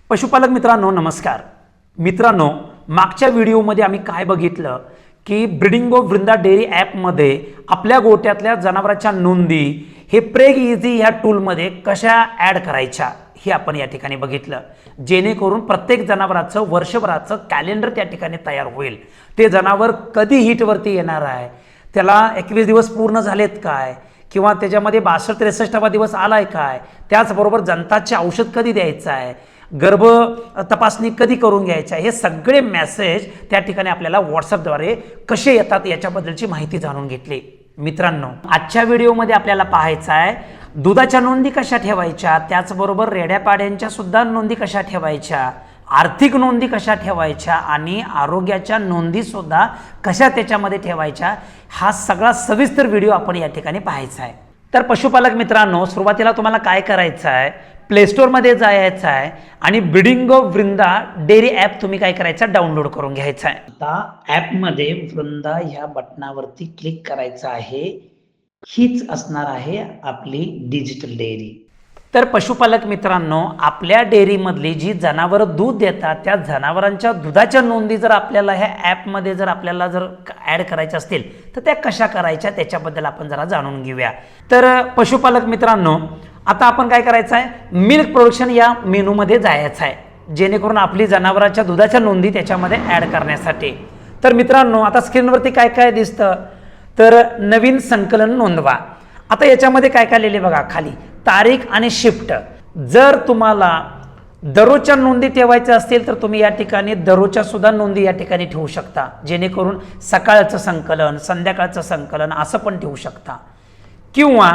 पशुपालक मित्रांनो नमस्कार। मित्रांनो, मागच्या व्हिडिओमध्ये आम्ही काय बघितलं की ब्रीडिंग ऑफ वृंदा डेअरी ॲपमध्ये आपल्या गोट्यातल्या जनावरांच्या नोंदी हे प्रेग इझी ह्या टूलमध्ये कशा ॲड करायच्या हे आपण या ठिकाणी बघितलं, जेणेकरून प्रत्येक जनावराचं वर्षभराचं कॅलेंडर त्या ठिकाणी तयार होईल। ते जनावर कधी हिटवरती येणार आहे, त्याला 21 दिवस पूर्ण झालेत काय, किंवा त्याच्यामध्ये 62-63वा दिवस आलाय काय, त्याचबरोबर जंताचे औषध कधी द्यायचं आहे, गर्भ तपासणी कधी करून घ्यायची आहे, हे सगळे मेसेज त्या ठिकाणी आपल्याला व्हॉट्सअपद्वारे कसे येतात याच्याबद्दलची माहिती जाणून घेतली। मित्रांनो, आजच्या व्हिडिओमध्ये आपल्याला पाहायचं आहे दुधाच्या नोंदी कशा ठेवायच्या, त्याचबरोबर रेड्यापाड्यांच्या सुद्धा नोंदी कशा ठेवायच्या, आर्थिक नोंदी कशा ठेवायच्या आणि आरोग्याच्या नोंदी सुद्धा कशा त्याच्यामध्ये ठेवायच्या, हा सगळा सविस्तर व्हिडिओ आपण या ठिकाणी पाहायचा आहे। तर पशुपालक मित्रांनो, सुरुवातीला तुम्हाला काय करायचं आहे, प्ले स्टोअरमध्ये जायचं आहे आणि breeding of Vrinda dairy app तुम्ही काय करायचं, डाउनलोड करून घ्यायचं आहे। आता ॲपमध्ये वृंदा ह्या बटनावरती क्लिक करायचं आहे। हीच असणार आहे आपली डिजिटल डेअरी। तर पशुपालक मित्रांनो, आपल्या डेअरीमधली जी जनावरं दूध देतात त्या जनावरांच्या दुधाच्या नोंदी जर आपल्याला ह्या ॲपमध्ये जर आपल्याला जर ॲड करायच्या असतील तर त्या कशा करायच्या त्याच्याबद्दल आपण जरा जाणून घेऊया। तर पशुपालक मित्रांनो, आता आपण काय करायचं आहे, मिल्क प्रोडक्शन या मेनूमध्ये जायचं आहे, जेणेकरून आपली जनावरांच्या दुधाच्या नोंदी त्याच्यामध्ये ॲड करण्यासाठी। तर मित्रांनो, आता स्क्रीनवरती काय काय दिसतं, तर नवीन संकलन नोंदवा। आता याच्यामध्ये काय काय लिहिले बघा, खाली तारीख आणि शिफ्ट। जर तुम्हाला दररोजच्या नोंदी ठेवायच्या असतील तर तुम्ही या ठिकाणी दररोजच्या सुद्धा नोंदी या ठिकाणी ठेवू शकता, जेणेकरून सकाळचं संकलन, संध्याकाळचं संकलन असं पण ठेवू शकता। किंवा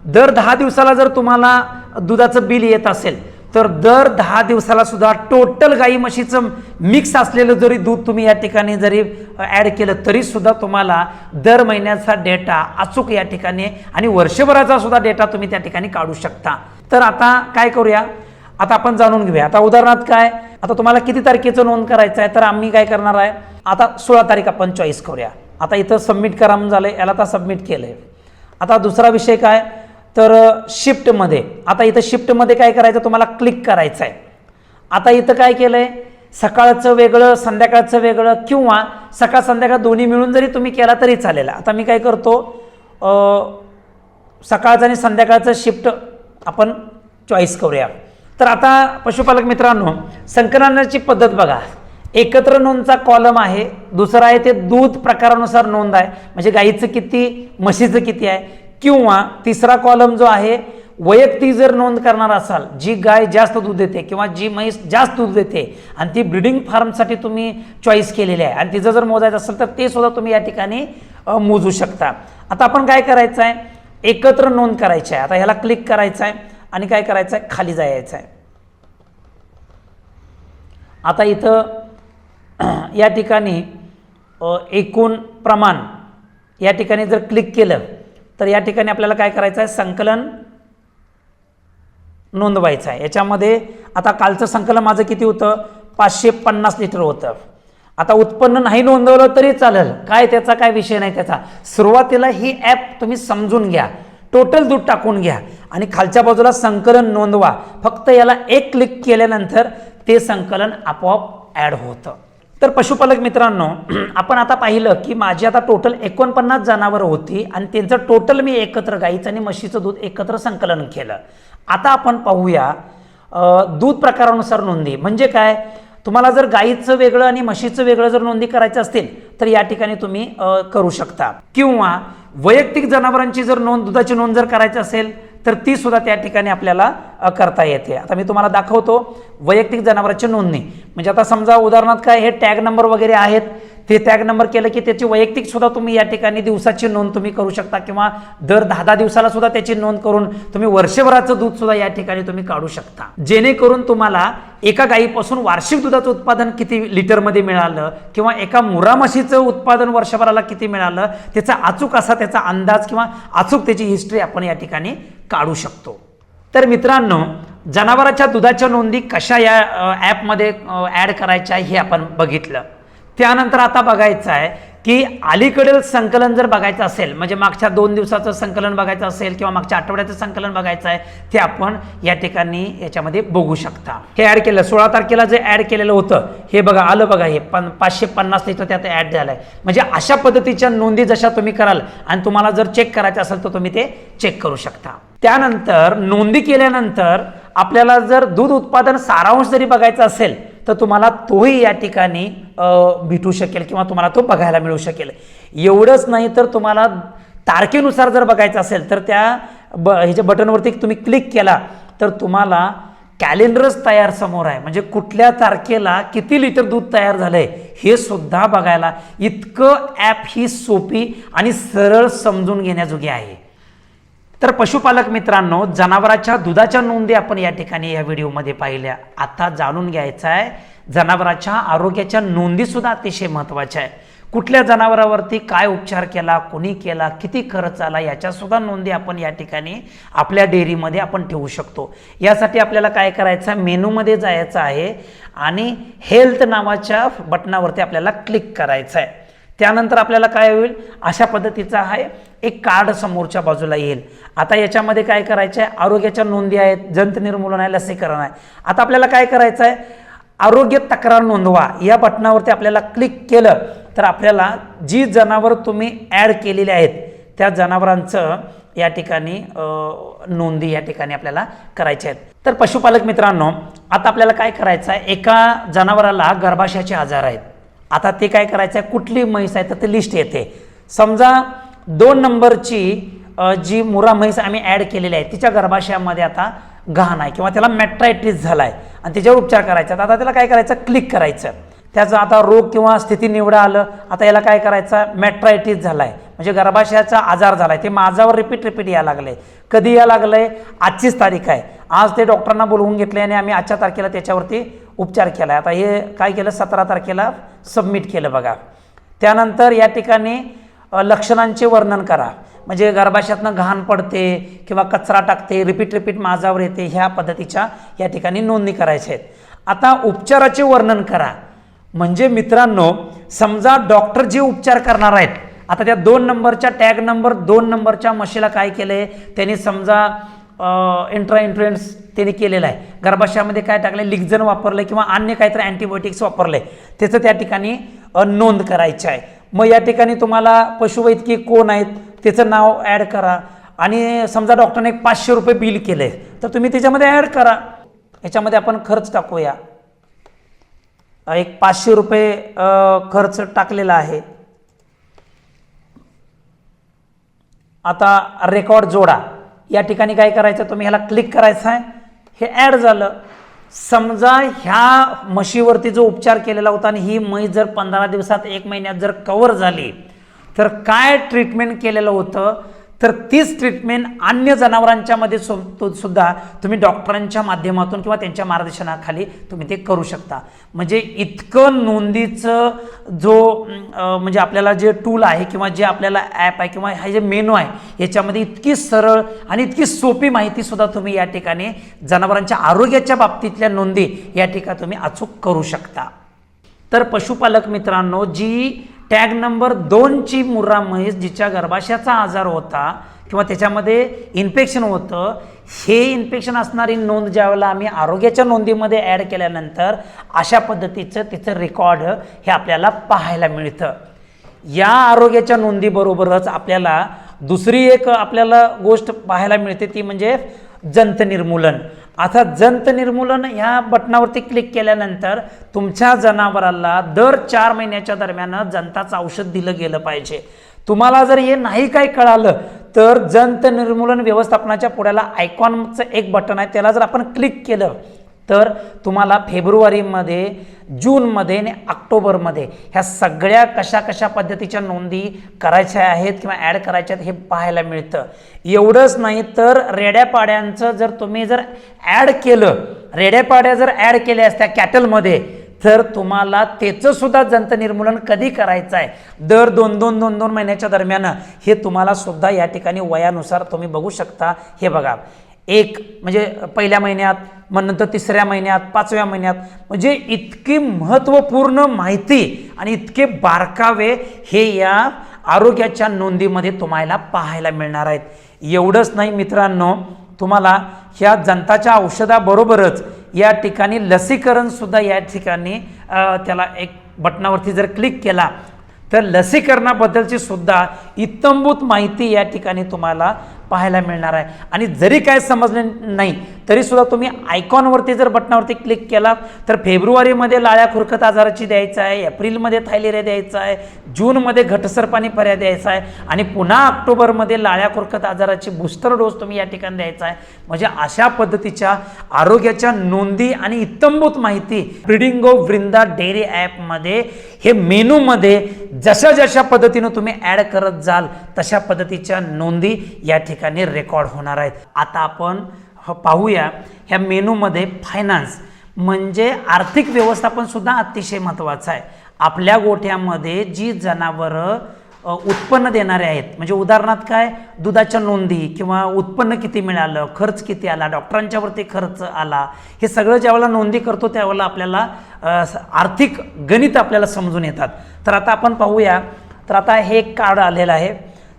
दर 10 दिवसाला जर तुम्हाला दुधाचं बिल येत असेल तर दर 10 दिवसाला सुद्धा टोटल गाई म्हशीचं मिक्स असलेलं जरी दूध तुम्ही या ठिकाणी जरी ॲड केलं तरी सुद्धा तुम्हाला दर महिन्याचा डेटा अचूक या ठिकाणी आणि वर्षभराचा सुद्धा डेटा तुम्ही त्या ठिकाणी काढू शकता। तर आता काय करूया, आता आपण जाणून घेऊया। आता उदाहरणार्थ काय, आता तुम्हाला किती तारखेचं नोंद करायचं आहे, तर आम्ही काय करणार आहे, आता 16 तारीख आपण चॉईस करूया। आता इथं सबमिट करा म्हणून झालंय, याला आता सबमिट केलंय। आता दुसरा विषय काय, तर शिफ्टमध्ये, आता इथं शिफ्टमध्ये काय करायचं, तुम्हाला क्लिक करायचं आहे। आता इथं काय केलंय, सकाळचं वेगळं संध्याकाळचं वेगळं किंवा सकाळ संध्याकाळ दोन्ही मिळून जरी तुम्ही केला तरी चालेल। आता मी काय करतो, सकाळचं आणि संध्याकाळचं शिफ्ट आपण चॉईस करूया। तर आता पशुपालक मित्रांनो, संकलनाची पद्धत बघा, एकत्र नोंदचा कॉलम आहे, दुसरा आहे ते दूध प्रकारानुसार नोंद आहे, म्हणजे गाईचं किती म्हशीचं किती आहे, किंवा तिसरा कॉलम जो आहे वैयक्तिक जर नोंद करणार असाल, जी गाय जास्त दूध देते किंवा जी म्हैस जास्त दूध देते आणि ती ब्रीडिंग फार्मसाठी तुम्ही चॉईस केलेली आहे आणि तिचं जर मोजायचं असेल तर ते सुद्धा तुम्ही या ठिकाणी मोजू शकता। आता आपण काय करायचं आहे, एकत्र नोंद करायची आहे। आता ह्याला क्लिक करायचं आहे आणि काय करायचं आहे, खाली जायचं आहे। आता इथं या ठिकाणी एकूण प्रमाण या ठिकाणी जर क्लिक केलं तर या ठिकाणी आपल्याला काय करायचं आहे, संकलन नोंदवायचं आहे। याच्यामध्ये आता कालचं संकलन माझं किती होतं, 550 लिटर होतं। आता उत्पन्न नाही नोंदवलं तरी चालेल, काय त्याचा काय विषय नाही त्याचा। सुरुवातीला ही ॲप तुम्ही समजून घ्या, टोटल दूध टाकून घ्या आणि खालच्या बाजूला संकलन नोंदवा। फक्त याला एक क्लिक केल्यानंतर ते संकलन आपोआप ॲड होतं। तर पशुपालक मित्रांनो, आपण आता पाहिलं की माझी आता टोटल 49 जनावरं होती आणि त्यांचं टोटल मी एकत्र गाईचं आणि म्हशीचं दूध एकत्र संकलन केलं। आता आपण पाहूया दूध प्रकारानुसार नोंदी म्हणजे काय। तुम्हाला जर गाईचं वेगळं आणि म्हशीचं वेगळं जर नोंदी करायचं असतील तर या ठिकाणी तुम्ही करू शकता, किंवा वैयक्तिक जनावरांची जर नोंद, दुधाची नोंद जर करायची असेल तर ती सुद्धा त्या ठिकाणी आपल्याला करता येते। आता मी तुम्हाला दाखवतो वैयक्तिक जनावरांची नोंदणी, म्हणजे आता समजा उदाहरणार्थ काय, हे टॅग नंबर वगैरे आहेत, ते टॅग नंबर केलं की त्याची वैयक्तिक सुद्धा तुम्ही या ठिकाणी दिवसाची नोंद तुम्ही करू शकता, किंवा दर 10 दिवसाला सुद्धा त्याची नोंद करून तुम्ही वर्षभराचं दूध सुद्धा या ठिकाणी तुम्ही काढू शकता, जेणेकरून तुम्हाला एका गायीपासून वार्षिक दुधाचं उत्पादन किती लिटरमध्ये मिळालं किंवा एका मुरा म्हशीचं उत्पादन वर्षभराला किती मिळालं त्याचा अचूक असा त्याचा अंदाज किंवा अचूक त्याची हिस्ट्री आपण या ठिकाणी काढू शकतो। तर मित्रांनो, जनावरांच्या दुधाच्या नोंदी कशा या ॲपमध्ये ॲड करायच्या हे आपण बघितलं। त्यानंतर आता बघायचं आहे की की अलीकडील संकलन जर बघायचं असेल, म्हणजे मागच्या 2 दिवसाचं संकलन बघायचं असेल किंवा मागच्या आठवड्याचं संकलन बघायचं आहे, ते आपण या ठिकाणी याच्यामध्ये बघू शकता. हे ॲड केलं 16 तारखेला जे ॲड केलेलं होतं हे बघा, आलं बघा, हे 550 लिटर त्यात ॲड झालं आहे. म्हणजे अशा पद्धतीच्या नोंदी जशा तुम्ही कराल आणि तुम्हाला जर चेक करायचं असेल तर तुम्ही ते चेक करू शकता. त्यानंतर नोंदी केल्यानंतर आपल्याला जर दूध उत्पादन सारांश जरी बघायचा असेल तर तुम्हाला तोही या ठिकाणी भेटू शकेल किंवा तुम्हाला तो बघायला मिळू शकेल. एवढंच नाही तर तुम्हाला तारखेनुसार जर बघायचं असेल तर त्या ह्याच्या बटनवरती तुम्ही क्लिक केला तर तुम्हाला कॅलेंडरच तयार समोर आहे. म्हणजे कुठल्या तारखेला किती लिटर दूध तयार झालंय हे सुद्धा बघायला इतकं ॲप ही सोपी आणि सरळ समजून घेण्याजोगी आहे. तर पशुपालक मित्रांनो, जनावराच्या दुधाच्या नोंदी आपण या ठिकाणी या व्हिडिओमध्ये पाहिल्या. आता जाणून घ्यायचं आहे जनावराच्या आरोग्याच्या नोंदी सुद्धा अतिशय महत्त्वाच्या आहे. कुठल्या जनावरावरती काय उपचार केला, कोणी केला, किती खर्च आला, याच्या सुद्धा नोंदी आपण या ठिकाणी आपल्या डेअरीमध्ये आपण ठेवू शकतो. यासाठी आपल्याला काय करायचं आहे, मेनूमध्ये जायचं आहे आणि हेल्थ नावाच्या बटनावरती आपल्याला क्लिक करायचं आहे. त्यानंतर आपल्याला काय होईल, अशा पद्धतीचा आहे एक कार्ड समोरच्या बाजूला येईल. आता याच्यामध्ये काय करायचं आहे, आरोग्याच्या नोंदी आहेत, जंत निर्मूलन आहे, लसीकरण आहे. आता आपल्याला काय करायचं आहे, आरोग्य तक्रार नोंदवा या बटनावरती आपल्याला क्लिक केलं तर आपल्याला जी जनावर तुम्ही ॲड केलेली आहेत त्या जनावरांचं या ठिकाणी नोंदी या ठिकाणी आपल्याला करायच्या आहेत. तर पशुपालक मित्रांनो, आता आपल्याला काय करायचं आहे, एका जनावराला गर्भाशयाचे आजार आहेत. आता ते काय करायचं आहे, कुठली म्हैस आहे तर ते लिस्ट येते. समजा 2 नंबरची जी मुरा म्हैस आम्ही ॲड केलेली आहे तिच्या गर्भाशयामध्ये आता घाण आहे किंवा त्याला मॅट्रायटिस झाला आहे आणि त्याच्यावर उपचार करायचा. आता त्याला काय करायचं, क्लिक करायचं. त्याचं आता रोग किंवा स्थिती निवडा आलं. आता याला काय करायचं, मॅट्रायटिस झाला आहे म्हणजे गर्भाशयाचा आजार झाला आहे. ते माझ्यावर रिपीट यायला लागलं आहे. कधी यायला लागलं आहे, आजचीच तारीख आहे. आज ते डॉक्टरांना बोलवून घेतले आणि आम्ही आजच्या तारखेला त्याच्यावरती उपचार केला आहे. आता हे काय केलं, 17 तारखेला सबमिट केलं बघा. त्यानंतर या ठिकाणी लक्षणांचे वर्णन करा. म्हणजे गर्भाशयातनं घाण पडते किंवा कचरा टाकते, रिपीट माझावर येते, ह्या पद्धतीच्या या ठिकाणी नोंदणी करायच्या आहेत. आता उपचाराचे वर्णन करा. म्हणजे मित्रांनो, समजा डॉक्टर जे उपचार करणार आहेत, आता त्या 2 नंबरच्या टॅग नंबर 2 नंबरच्या म्हशीला काय केलंय त्यांनी, समजा इंट्राइन्ट्रेन्स त्यांनी केलेलं आहे. गर्भाशयामध्ये काय टाकलं, लिक्झन वापरलं किंवा अन्य काहीतरी अँटीबायोटिक्स वापरले, त्याचं त्या ठिकाणी नोंद करायची आहे. मग या ठिकाणी तुम्हाला पशुवैद्यकीय कोण आहेत त्याचं नाव ॲड करा आणि समजा डॉक्टरने 500 रुपये बिल केले तर तुम्ही त्याच्यामध्ये ॲड करा. याच्यामध्ये आपण खर्च टाकूया, एक 500 रुपये खर्च टाकलेला आहे. आता रेकॉर्ड जोडा या ठिकाणी काय करायचं, तुम्ही ह्याला क्लिक करायचं आहे. हे ॲड झालं. समजा ह्या म्हशीवरती जो उपचार केलेला होता आणि ही म्हैस जर 15 दिवसात 1 महिन्यात जर कव्हर झाली तर काय ट्रीटमेंट केलेलं होतं, तर तीच ट्रीटमेंट अन्य जनावरांच्या मध्ये सुद्धा तुम्ही डॉक्टरांच्या माध्यमातून किंवा त्यांच्या मार्गदर्शनाखाली तुम्ही ते करू शकता. म्हणजे इतकं नोंदीचं जो म्हणजे आपल्याला जे टूल आहे किंवा जे आपल्याला ॲप आहे किंवा हे जे मेनू आहे याच्यामध्ये इतकी सरळ आणि इतकी सोपी माहिती सुद्धा तुम्ही या ठिकाणी जनावरांच्या आरोग्याच्या बाबतीतल्या नोंदी या ठिकाणी तुम्ही अचूक करू शकता. तर पशुपालक मित्रांनो, जी टॅग नंबर 2 ची मुर्रा म्हैस जिच्या गर्भाशयाचा आजार होता किंवा त्याच्यामध्ये इन्फेक्शन होतं, हे इन्फेक्शन असणारी नोंद ज्यावेळेला आम्ही आरोग्याच्या नोंदीमध्ये ॲड केल्यानंतर अशा पद्धतीचं तिचं रेकॉर्ड हे आपल्याला पाहायला मिळतं. या आरोग्याच्या नोंदीबरोबरच आपल्याला दुसरी एक आपल्याला गोष्ट पाहायला मिळते ती म्हणजे जंत निर्मूलन. आता जंत निर्मूलन ह्या बटनावरती क्लिक केल्यानंतर तुमच्या जनावराला दर 4 महिन्याच्या दरम्यान जंताचं औषध दिलं गेलं पाहिजे. तुम्हाला जर हे नाही काय कळालं तर जंत निर्मूलन व्यवस्थापनाच्या पुढ्याला आयकॉनचं एक बटन आहे, त्याला जर आपण क्लिक केलं तर तुम्हाला फेब्रुवारीमध्ये, जूनमध्ये आणि ऑक्टोबरमध्ये ह्या सगळ्या कशा पद्धतीच्या नोंदी करायच्या आहेत किंवा ॲड करायच्या आहेत हे पाहायला मिळतं. एवढंच नाही तर रेड्यापाड्यांचं जर तुम्ही जर ॲड केलं, रेड्यापाड्या जर ॲड केल्या असत्या कॅटलमध्ये तर तुम्हाला त्याचं सुद्धा जंत निर्मूलन कधी करायचं आहे, दर 2 महिन्याच्या दरम्यान हे तुम्हाला सुद्धा या ठिकाणी वयानुसार तुम्ही बघू शकता. हे बघा, एक म्हणजे पहिल्या महिन्यात, मग नंतर तिसऱ्या महिन्यात, 5व्या महिन्यात, म्हणजे इतकी महत्त्वपूर्ण माहिती आणि इतके बारकावे हे या आरोग्याच्या नोंदीमध्ये तुम्हाला पाहायला मिळणार आहेत. एवढंच नाही मित्रांनो, तुम्हाला ह्या जंताच्या औषधाबरोबरच या ठिकाणी लसीकरणसुद्धा या ठिकाणी त्याला एक बटनावरती जर क्लिक केला तर लसीकरणाबद्दलची सुद्धा इत्थंभूत माहिती या ठिकाणी तुम्हाला पाहायला मिळणार आहे. आणि जरी काय समजले नाही तरी सुद्धा तुम्ही आयकॉनवरती जर बटनावरती क्लिक केला तर फेब्रुवारीमध्ये लाळ्या खुरकत आजाराची द्यायचं आहे, एप्रिलमध्ये थायलेरिया द्यायचा आहे, जूनमध्ये घटसर्पानी पर्याय द्यायचा आहे आणि पुन्हा ऑक्टोबरमध्ये लाळ्या खुरकत आजाराची बूस्टर डोस तुम्ही या ठिकाणी द्यायचा आहे. म्हणजे अशा पद्धतीच्या आरोग्याच्या नोंदी आणि इत्थंभूत माहिती ब्रीडिंग ऑफ वृंदा डेअरी ॲपमध्ये हे मेनूमध्ये जशा जशा पद्धतीनं तुम्ही ॲड करत जाल तशा पद्धतीच्या नोंदी या ठिकाणी रेकॉर्ड होणार आहेत. आता आपण पाहूया ह्या मेनूमध्ये फायनान्स म्हणजे आर्थिक व्यवस्थापन सुद्धा अतिशय महत्त्वाचं आहे. आपल्या गोठ्यामध्ये जी जनावरं उत्पन्न देणारे आहेत, म्हणजे उदाहरणार्थ काय, दुधाच्या नोंदी किंवा उत्पन्न किती मिळालं, खर्च किती आला, डॉक्टरांच्यावरती खर्च आला, हे सगळं ज्यावेळेला नोंदी करतो त्यावेळेला आपल्याला आर्थिक गणित आपल्याला समजून येतात. तर आता आपण पाहूया. तर आता हे एक कार्ड आलेलं आहे.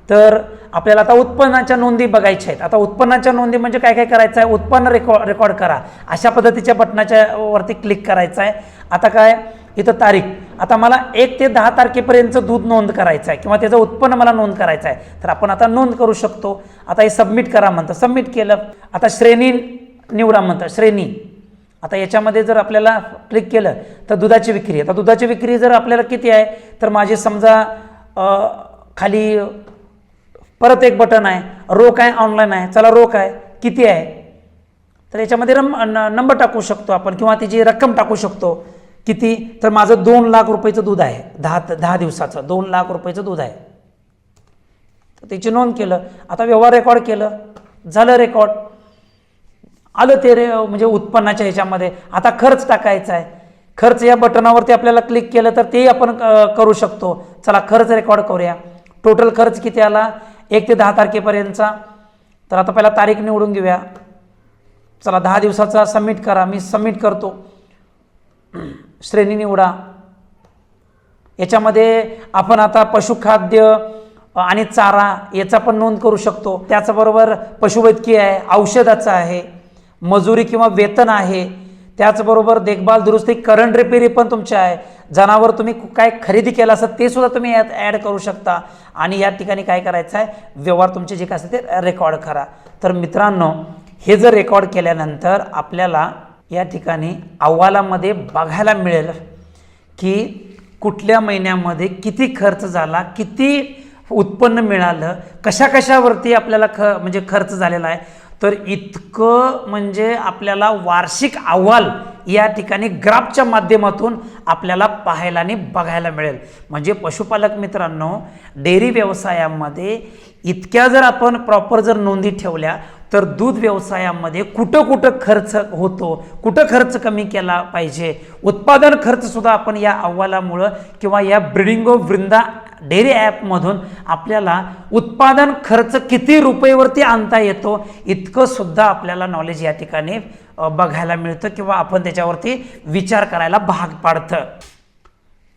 तर आपल्याला आता उत्पन्नाच्या नोंदी बघायच्या आहेत. आता उत्पन्नाच्या नोंदी म्हणजे काय काय करायचं आहे, उत्पन्न रेकॉर्ड करा अशा पद्धतीच्या बटनाच्या वरती क्लिक करायचं आहे. आता काय इथं तारीख, आता मला 1 ते 10 तारखेपर्यंतचं दूध नोंद करायचं आहे किंवा त्याचं उत्पन्न मला नोंद करायचं आहे. तर आपण आता नोंद करू शकतो. आता हे सबमिट करा म्हणतं, सबमिट केलं. आता श्रेणी निवडा म्हणतं, श्रेणी. आता याच्यामध्ये जर आपल्याला क्लिक केलं तर दुधाची विक्री, आता दुधाची विक्री जर आपल्याला किती आहे तर माझे समजा खाली परत एक बटन आहे, रोख आहे, ऑनलाईन आहे. चला रोख आहे, किती आहे तर याच्यामध्ये नंबर टाकू शकतो आपण किंवा त्याची रक्कम टाकू शकतो. किती तर माझं 2 लाख रुपयाचं दूध आहे, 10 दिवसाचं 2 लाख रुपयाचं दूध आहे. तर त्याची नोंद केलं. आता व्यवहार रेकॉर्ड केलं, झालं रेकॉर्ड, आलं ते म्हणजे उत्पन्नाच्या ह्याच्यामध्ये. आता खर्च टाकायचा आहे. खर्च या बटनावरती आपल्याला क्लिक केलं तर तेही आपण करू शकतो. चला खर्च रेकॉर्ड करूया. टोटल खर्च किती आला 1 ते 10 तारखेपर्यंतचा. तर आता पहिला तारीख निवडून घेऊया. चला 10 दिवसाचा सबमिट करा. मी सबमिट करतो. श्रेणी निवडा. याच्यामध्ये आपण आता पशुखाद्य आणि चारा याचा पण नोंद करू शकतो. त्याचबरोबर पशुवैद्यकीय आहे, औषधाचं आहे, मजुरी किंवा वेतन आहे, त्याचबरोबर देखभाल दुरुस्ती करंट रिपेरी पण तुमच्या आहे. जनावर तुम्ही काय खरेदी केला असं ते सुद्धा तुम्ही यात ॲड करू शकता. आणि या ठिकाणी काय करायचं आहे, व्यवहार तुमचे जे काय असते ते रेकॉर्ड करा. तर मित्रांनो हे जर रेकॉर्ड केल्यानंतर आपल्याला या ठिकाणी अहवालामध्ये बघायला मिळेल की कुठल्या महिन्यामध्ये किती खर्च झाला, किती उत्पन्न मिळालं, कशा कशावरती आपल्याला म्हणजे खर्च झालेला आहे. तर इतकं म्हणजे आपल्याला वार्षिक अहवाल या ठिकाणी ग्राफच्या माध्यमातून आपल्याला पाहायला आणि बघायला मिळेल. म्हणजे पशुपालक मित्रांनो, डेअरी व्यवसायामध्ये इतक्या जर आपण प्रॉपर जर नोंदी ठेवल्या तर दूध व्यवसायामध्ये कुठं कुठं खर्च होतो, कुठं खर्च कमी केला पाहिजे, उत्पादन खर्चसुद्धा आपण या अहवालामुळं किंवा या ब्रीडिंग ऑफ वृंदा डेअरी ॲपमधून आपल्याला उत्पादन खर्च किती रुपयेवरती आणता येतो इतकं सुद्धा आपल्याला नॉलेज या ठिकाणी बघायला मिळतं किंवा आपण त्याच्यावरती विचार करायला भाग पाडतं.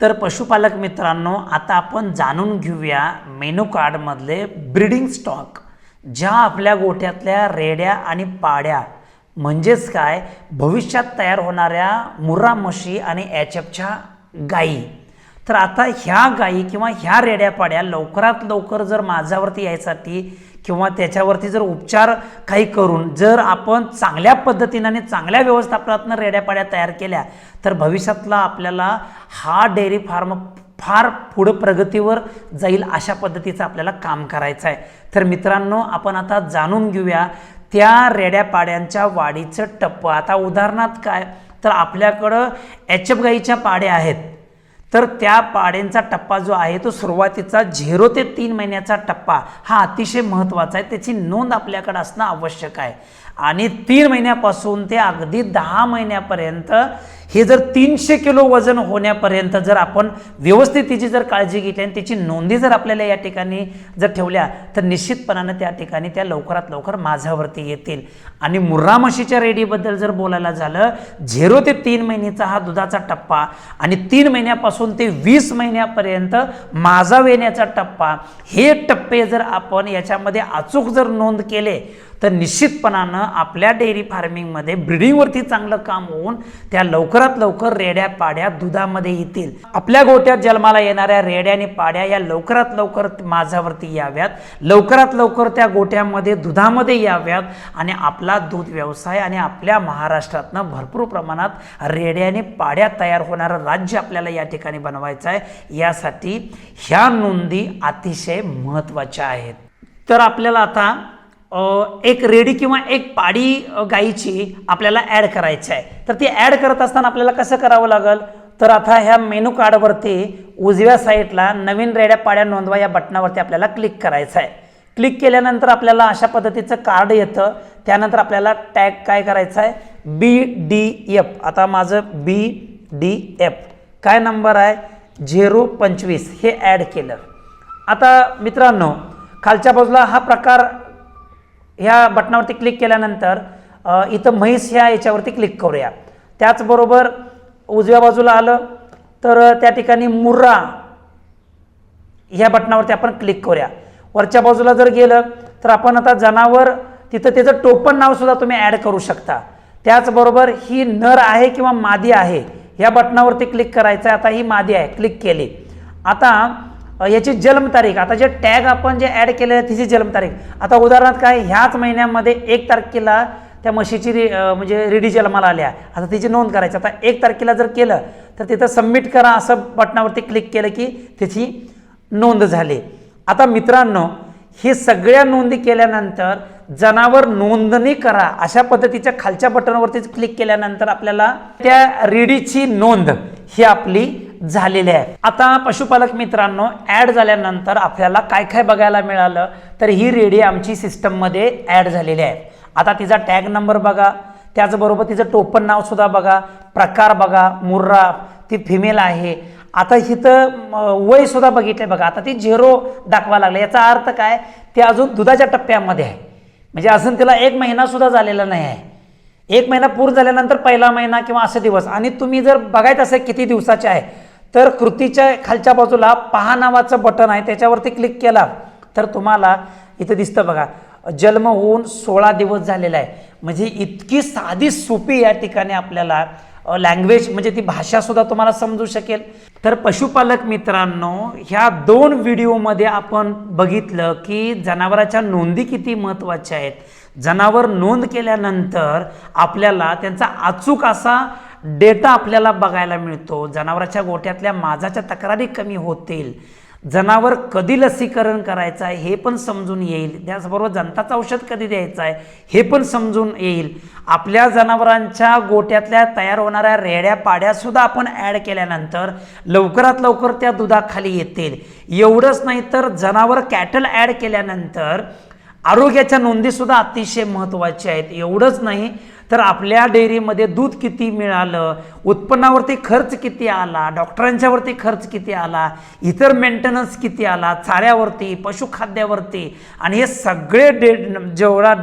तर पशुपालक मित्रांनो, आता आपण जाणून घेऊया मेनू कार्डमधले ब्रीडिंग स्टॉक, ज्या आपल्या गोठ्यातल्या रेड्या आणि पाड्या म्हणजेच काय भविष्यात तयार होणाऱ्या मुर्रा म्हशी आणि एचएफच्या गायी. तर आता ह्या गायी किंवा ह्या रेड्या पाड्या लवकरात लवकर जर माझ्यावरती यायसाठी किंवा त्याच्यावरती जर उपचार काही करून जर आपण चांगल्या पद्धतीने आणि चांगल्या व्यवस्थापनातून रेड्या पाड्या तयार केल्या तर भविष्यातला आपल्याला हा डेअरी फार्म फार पुढं प्रगतीवर जाईल अशा पद्धतीचं आपल्याला काम करायचं आहे. तर मित्रांनो, आपण आता जाणून घेऊया त्या रेड्या पाड्यांच्या वाढीचं टप्पं. आता उदाहरणार्थ काय तर आपल्याकडं एचएफ गाईच्या पाड्या आहेत. तर त्या पाड्यांचा टप्पा जो आहे तो सुरुवातीचा 0 ते 3 महिन्याचा टप्पा हा अतिशय महत्त्वाचा आहे. त्याची नोंद आपल्याकडे असणं आवश्यक आहे. आणि 3 महिन्यापासून ते अगदी 10 महिन्यापर्यंत हे जर 300 किलो वजन होण्यापर्यंत जर आपण व्यवस्थित तिची जर काळजी घेतली आणि तिची नोंदी जर आपल्याला या ठिकाणी जर ठेवल्या तर निश्चितपणानं त्या ठिकाणी त्या लवकरात लवकर माझ्यावरती येतील. आणि मुर्रा म्हशीच्या रेडीबद्दल जर बोलायला झालं 0 ते 3 महिन्याचा हा दुधाचा टप्पा आणि 3 महिन्यापासून ते 20 महिन्यापर्यंत माझा वेण्याचा टप्पा, हे टप्पे जर आपण याच्यामध्ये अचूक जर नोंद केले तर निश्चितपणानं आपल्या डेअरी फार्मिंगमध्ये ब्रीडिंगवरती चांगलं काम होऊन त्या लवकरात लवकर रेड्या पाड्या दुधामध्ये येतील. आपल्या गोट्यात जन्माला येणाऱ्या रेड्या आणि पाड्या या लवकरात लवकर माझ्यावरती याव्यात, लवकरात लवकर त्या गोट्यामध्ये दुधामध्ये याव्यात आणि आपला दूध व्यवसाय आणि आपल्या महाराष्ट्रातनं भरपूर प्रमाणात रेड्या आणि पाड्या तयार होणारं राज्य आपल्याला या ठिकाणी बनवायचं आहे. यासाठी ह्या नोंदी अतिशय महत्त्वाच्या आहेत. तर आपल्याला आता एक रेडी किंवा एक पाडी गाईची आपल्याला ॲड करायची आहे. तर ती ॲड करत असताना आपल्याला कसं करावं लागेल, तर आता ह्या मेनू कार्डवरती उजव्या साईडला नवीन रेड्या पाड्या नोंदवा या बटनावरती आपल्याला क्लिक करायचं आहे. क्लिक केल्यानंतर आपल्याला अशा पद्धतीचं कार्ड येतं. त्यानंतर आपल्याला टॅग काय करायचं आहे, BDF. आता माझं BDF काय नंबर आहे 025 हे ॲड केलं. आता मित्रांनो खालच्या बाजूला हा प्रकार ह्या बटनावरती क्लिक केल्यानंतर इथं म्हैस ह्या याच्यावरती क्लिक करूया. त्याचबरोबर उजव्या बाजूला आलं तर त्या ठिकाणी मुर्रा ह्या बटनावरती आपण क्लिक करूया. वरच्या बाजूला जर गेलं तर आपण आता जनावर तिथं त्याचं टोपण नाव सुद्धा तुम्ही ॲड करू शकता. त्याचबरोबर ही नर आहे किंवा मादी आहे ह्या बटनावरती क्लिक करायचं आहे. आता ही मादी आहे, क्लिक केली. आता याची जन्मतारीख, आता जे टॅग आपण जे ॲड केले आहे तिची जन्मतारीख, आता उदाहरणार्थ काय ह्याच महिन्यामध्ये 1 तारखेला त्या म्हशीची म्हणजे रेडी जन्माला आल्या, आता तिची नोंद करायची. आता 1 तारखेला जर केलं तर तिथं सबमिट करा असं बटनावरती क्लिक केलं की त्याची नोंद झाली. आता मित्रांनो हे सगळ्या नोंदी केल्यानंतर जनावर नोंदणी करा अशा पद्धतीच्या खालच्या बटनवरतीच क्लिक केल्यानंतर आपल्याला त्या रेडीची नोंद ही आपली झालेली आहे. आता पशुपालक मित्रांनो ॲड झाल्यानंतर आपल्याला काय काय बघायला मिळालं, तर ही रेडी आमची सिस्टममध्ये ॲड झालेली आहे. आता तिचा टॅग नंबर बघा, त्याचबरोबर तिचं टोपण नाव सुद्धा बघा, प्रकार बघा, मुर्रा, ती फिमेल आहे. आता इथं वय सुद्धा बघितलं बघा, आता ती 0 दाखवा लागले. याचा अर्थ काय, ते अजून दुधाच्या टप्प्यामध्ये आहे, म्हणजे अजून तिला 1 महिना सुद्धा झालेला नाही आहे. 1 महिना पूर्ण झाल्यानंतर पहिला महिना किंवा असे दिवस. आणि तुम्ही जर बघायचं असेल किती दिवसाचे आहे तर कृतीच्या खालच्या बाजूला पहा नावाचं बटन आहे, त्याच्यावरती क्लिक केला तर तुम्हाला इथं दिसतं बघा जन्म होऊन 16 दिवस झालेला आहे. म्हणजे इतकी साधी सोपी या ठिकाणी आपल्याला लँग्वेज म्हणजे ती भाषा सुद्धा तुम्हाला समजू शकेल. तर पशुपालक मित्रांनो ह्या 2 व्हिडिओमध्ये आपण बघितलं की जनावरांच्या नोंदी किती महत्त्वाच्या आहेत. जनावर नोंद केल्यानंतर आपल्याला त्यांचा अचूक असा डेटा आपल्याला बघायला मिळतो. जनावरांच्या गोठ्यातल्या माझाच्या तक्रारी कमी होतील, जनावर कधी लसीकरण करायचं आहे हे पण समजून येईल, त्याचबरोबर जंताचं औषध कधी द्यायचं आहे हे पण समजून येईल. आपल्या जनावरांच्या गोट्यातल्या तयार होणाऱ्या रेड्या पाड्या सुद्धा आपण ॲड केल्यानंतर लवकरात लवकर त्या दुधाखाली येतील. एवढंच नाही तर जनावर कॅटल ॲड केल्यानंतर आरोग्याच्या नोंदी सुद्धा अतिशय महत्त्वाच्या आहेत. एवढंच नाही तर आपल्या डेअरीमध्ये दूध किती मिळालं, उत्पन्नावरती खर्च किती आला, डॉक्टरांच्यावरती खर्च किती आला, इतर मेंटेनन्स किती आला, चाऱ्यावरती, पशुखाद्यावरती, आणि हे सगळे जेवढा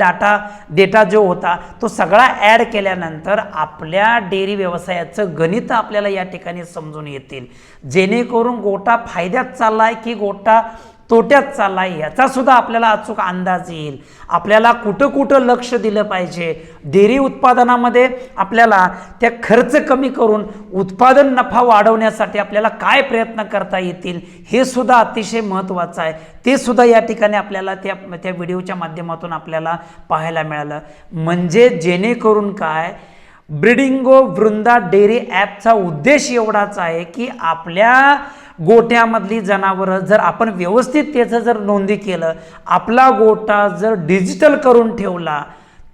डेटा जो होता तो सगळा ॲड केल्यानंतर आपल्या डेअरी व्यवसायाचं गणित आपल्याला या ठिकाणी समजून येतील, जेणेकरून गोटा फायद्यात चाललाय की गोटा तोट्यात चाललाय याचा सुद्धा आपल्याला अचूक अंदाज येईल. आपल्याला कुठं कुठं लक्ष दिलं पाहिजे, डेअरी उत्पादनामध्ये आपल्याला त्या खर्च कमी करून उत्पादन नफा वाढवण्यासाठी आपल्याला काय प्रयत्न करता येतील हे सुद्धा अतिशय महत्त्वाचं आहे. ते सुद्धा या ठिकाणी आपल्याला त्या व्हिडिओच्या माध्यमातून आपल्याला पाहायला मिळालं. म्हणजे जेणेकरून काय, ब्रीडिंगो वृंदा डेअरी ॲपचा उद्देश एवढाच आहे की आपल्या गोट्यामधली जनावरं जर आपण व्यवस्थित त्याचं जर नोंदी केलं, आपला गोटा जर डिजिटल करून ठेवला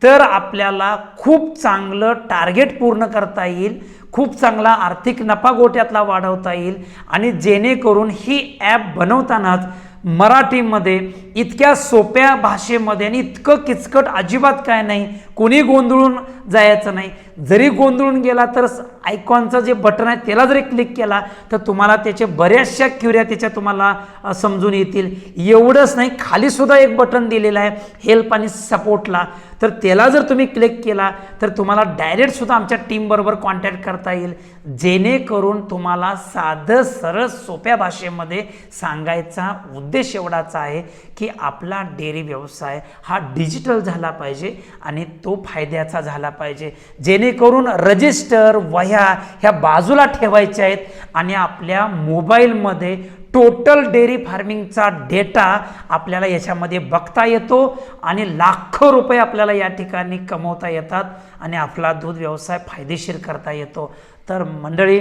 तर आपल्याला खूप चांगलं टार्गेट पूर्ण करता येईल, खूप चांगला आर्थिक नफा गोट्यातला वाढवता येईल. आणि जेणेकरून ही ॲप बनवतानाच मराठीमध्ये इतक्या सोप्या भाषेमध्ये आणि इतकं किचकट अजिबात काय नाही, कोणी गोंधळून जायचं नाही. जरी गोंधळून गेला तर आयकॉनचं जे बटन आहे त्याला जरी क्लिक केला तर तुम्हाला त्याचे बऱ्याचशा क्युऱ्या त्याच्या तुम्हाला समजून येतील. एवढंच नाही, खाली सुद्धा एक बटन दिलेलं आहे हेल्प आणि सपोर्टला, तर त्याला जर तुम्ही क्लिक केला तर तुम्हाला डायरेक्ट सुद्धा आमच्या टीमबरोबर कॉन्टॅक्ट करता येईल, जेणेकरून तुम्हाला साधं सरळ सोप्या भाषेमध्ये सांगायचा उद्देश एवढाच आहे की आपला डेअरी व्यवसाय हा डिजिटल झाला पाहिजे आणि तो फायद्याचा झाला पाहिजे, जेणेकरून रजिस्टर वह्या ह्या बाजूला ठेवायच्या आहेत आणि आपल्या मोबाईलमध्ये टोटल डेअरी फार्मिंगचा डेटा आपल्याला याच्यामध्ये बघता येतो आणि लाखो रुपये आपल्याला या ठिकाणी कमवता येतात आणि आपला दूध व्यवसाय फायदेशीर करता येतो. तर मंडळी,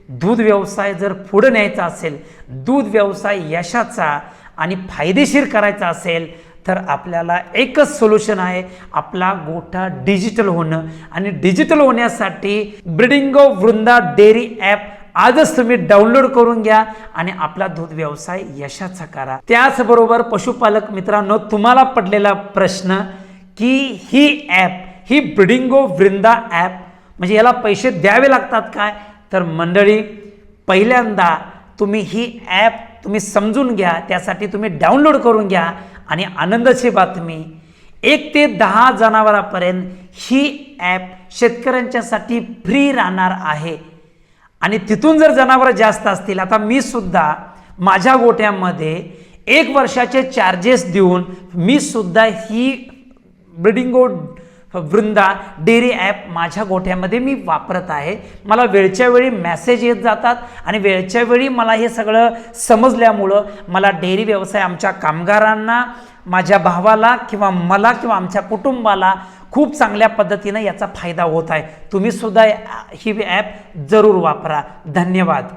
दूध व्यवसाय जर पुढे न्यायचा असेल, दूध व्यवसाय यशाचा आणि फायदेशीर करायचा असेल तर आपल्याला एकच सोल्युशन आहे, आपला गोठा डिजिटल होणं. आणि डिजिटल होण्यासाठी ब्रीडिंगो वृंदा डेअरी ॲप आजच तुम्ही डाउनलोड करून घ्या आणि आपला दूध व्यवसाय यशाचा करा. त्याचबरोबर पशुपालक मित्रांनो, तुम्हाला पडलेला प्रश्न की ही ब्रीडिंगो वृंदा ॲप म्हणजे याला पैसे द्यावे लागतात काय? तर मंडळी, पहिल्यांदा तुम्ही ही ॲप तुम्ही समजून घ्या, त्यासाठी तुम्ही डाउनलोड करून घ्या. आणि आनंदाची बातमी, 1 ते 10 जनावरांपर्यंत ही ॲप शेतकऱ्यांच्यासाठी फ्री राहणार आहे. आणि तिथून जर जनावरं जास्त असतील, आता मी सुद्धा माझ्या गोठ्यामध्ये 1 वर्षाचे चार्जेस देऊन मी सुद्धा ही ब्रीडिंगो वृंदा डेअरी ॲप माझ्या गोठ्यामध्ये मी वापरत आहे. मला वेळच्या वेळी मेसेज येत जातात आणि वेळच्या वेळी मला हे सगळं समजल्यामुळं मला डेअरी व्यवसाय आमच्या कामगारांना, माझ्या भावाला किंवा मला किंवा आमच्या कुटुंबाला खूप चांगल्या पद्धतीनं याचा फायदा होत आहे. तुम्ही सुद्धा ही ॲप जरूर वापरा. धन्यवाद.